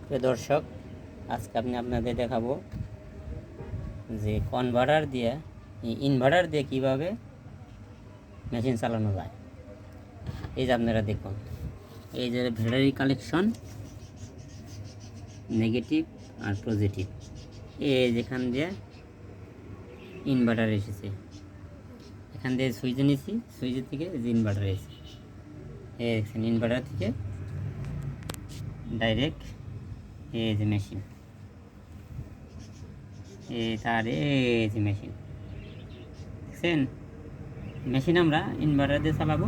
প্রিয় দর্শক, আজকে আপনাদের দেখাবো যে ইনভার্টার দিয়ে কীভাবে মেশিন চালানো যায়। এই যে আপনারা দেখুন, এই যে ব্যাটারি কালেকশন, নেগেটিভ আর পজিটিভ, এই যেখান দিয়ে ইনভার্টার এসেছে, এখান দিয়ে সুইচে নিয়েছি, সুইচের থেকে যে ইনভার্টার এসেছে, এই দেখছেন ইনভার্টার থেকে ডাইরেক্ট এই যে মেশিন, এই যে মেশিন দেখছেন। মেশিন আমরা ইনভার্টার দিয়ে চালাবো।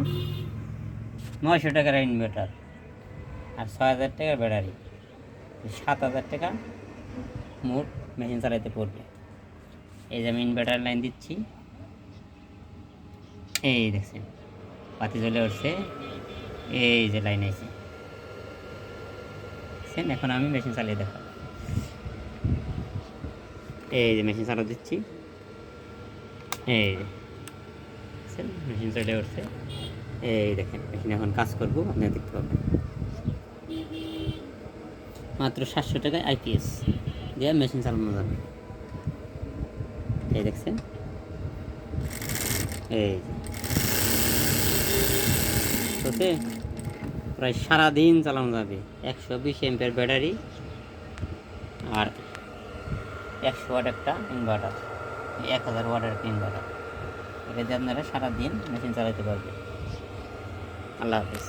900 টাকার ইনভার্টার আর 6000 টাকার ব্যাটারি, 7000 টাকা মোট মেশিন চালাইতে পড়বে। এই যে আমি ইনভার্টার লাইন দিচ্ছি, এই দেখছেন বাতি জ্বলে উঠছে, এই যে লাইন আছে দেখছেন। এখন আমি মেশিন চালিয়ে দেখাবো। এই যে মেশিন চালা দিচ্ছি, এই দেখছেন মেশিন চলে উঠছে। এই দেখেন মেশিন এখন কাজ করবো, আপনারা দেখতে পাবেন। মাত্র 700 টাকায় আইপিএস দিয়ে মেশিন চালানো যাবে। এই দেখছেন, এই ওকে প্রায় সারাদিন চালানো যাবে। 120 এমপিয়ার ব্যাটারি আর 100 ওয়াট একটা ইনভার্টার, 1000 ওয়াটের একটা ইনভার্টার। এটা দিয়ে আপনারা সারাদিন মেশিন চালাতে পারবেন। আল্লাহ হাফেজ।